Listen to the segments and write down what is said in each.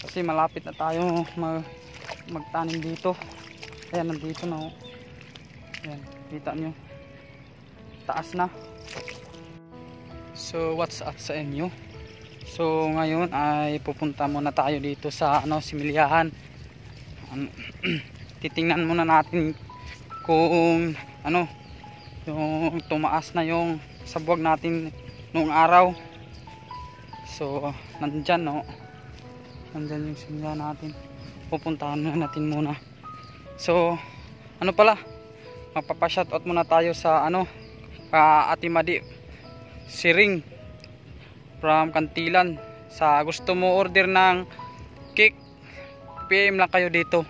Kasi malapit na tayo magtanim dito. Ayan, nandito na oh. Ayan, kita nyo, taas na. So what's up sa inyo? So ngayon ay pupunta muna tayo dito sa similyahan. Titingnan muna natin kung yung tumaas na yung sabwag natin noong araw. So nandyan nandyan yung similyahan natin. Pupuntahan natin muna. So pala, mapapa-shoutout muna tayo sa Ate Madi Siring from Kantilan. Sa gusto mo order ng cake, PM lang kayo dito.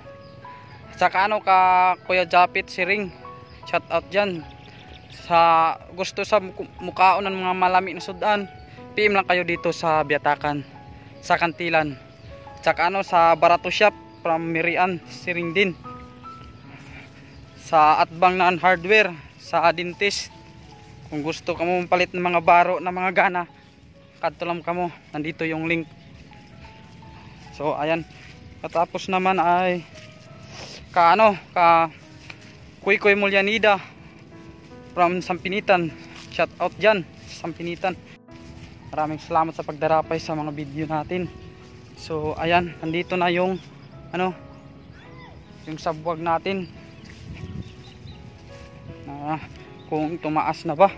Saka ka Kuya Japit Siring, shoutout dyan. Sa gusto sa mukhaon ng mga malami na sudan, PM lang kayo dito sa Biatakan, sa Kantilan. Saka sa Barato Shop from Mirian Siring din. Sa Atbang na Hardware, sa Adintist, kung gusto ka mo palit ng mga baro na mga gana, kadto lang ka mo, nandito yung link. So ayan, katapos naman ay ka Kuy Mulyanida from Sampinitan. Shout out dyan sa Sampinitan. Maraming salamat sa pagdarapay sa mga video natin. So ayan, nandito na yung yung sabwag natin. Kung tumaas na ba,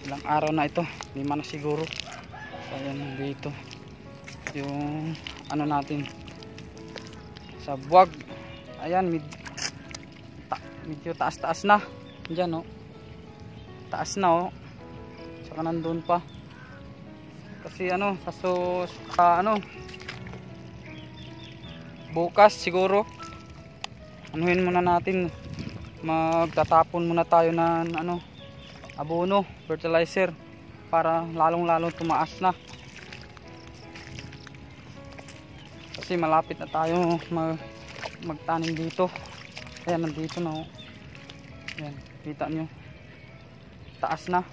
ilang araw na ito, 5 na siguro. So ayan, dito yung natin sabwag. Ayan, medyo taas na dyan taas na saka nandun pa kasi bukas siguro anuhin muna natin, magtatapon muna tayo ng abono, fertilizer, para lalong tumaas na. Kasi malapit na tayo magtanim dito. Ayan, nandito na ayan, kita nyo, taas na.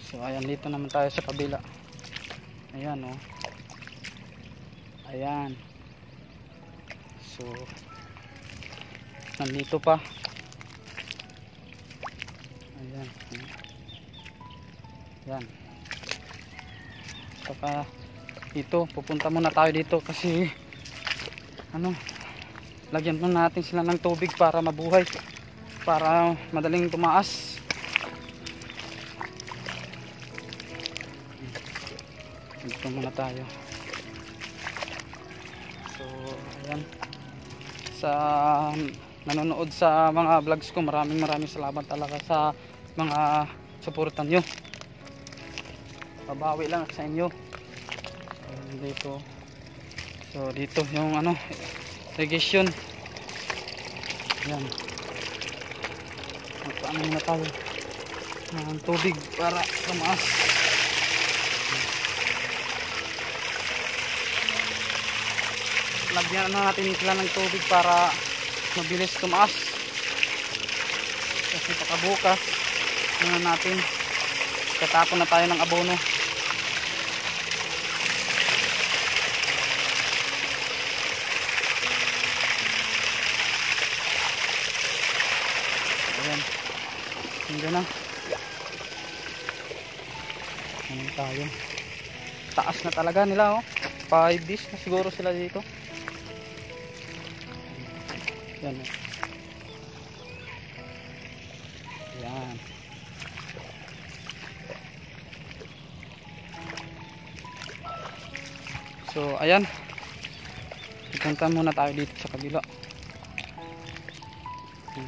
So ayan, dito naman tayo sa kabila. Ayan ayan. So nandito pa. Ayan. Ayan. Saka dito, pupunta muna tayo dito kasi lagyan muna natin sila ng tubig para mabuhay, para madaling tumaas. Dito muna tayo. So ayan, sa nanonood sa mga vlogs ko, maraming salamat talaga sa mga suportan nyo. Babawi lang sa inyo. Dito, so dito yung irrigation. Ayan, magpaano muna tayo ng tubig para tumaas. Lagyan natin sila ng tubig para mabilis tumaas. Kasi pagkabukas natin, katapon na tayo ng abono. Ayan, hindi na. Ayan tayo. Taas na talaga nila 5 days na siguro sila dito. Ayan. Ayan. So ayan, pupunta muna tayo dito sa kabila.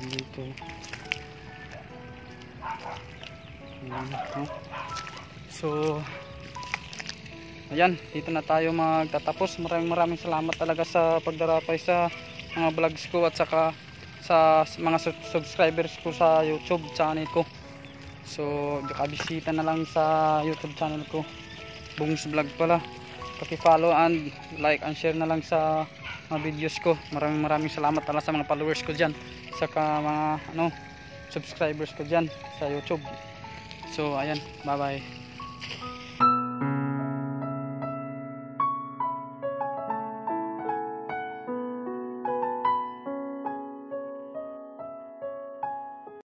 Dito. Ayan. So ayan, dito na tayo magtatapos. Maraming salamat talaga sa pagdarapay sa mga vlogs ko at saka sa mga subscribers ko sa YouTube channel ko. So kakabisita na lang sa YouTube channel ko, Bungs Vlog pala. Paki-follow and like and share na lang sa mga videos ko. Maraming salamat talaga sa mga followers ko diyan, saka mga subscribers ko diyan sa YouTube. So ayan, bye bye.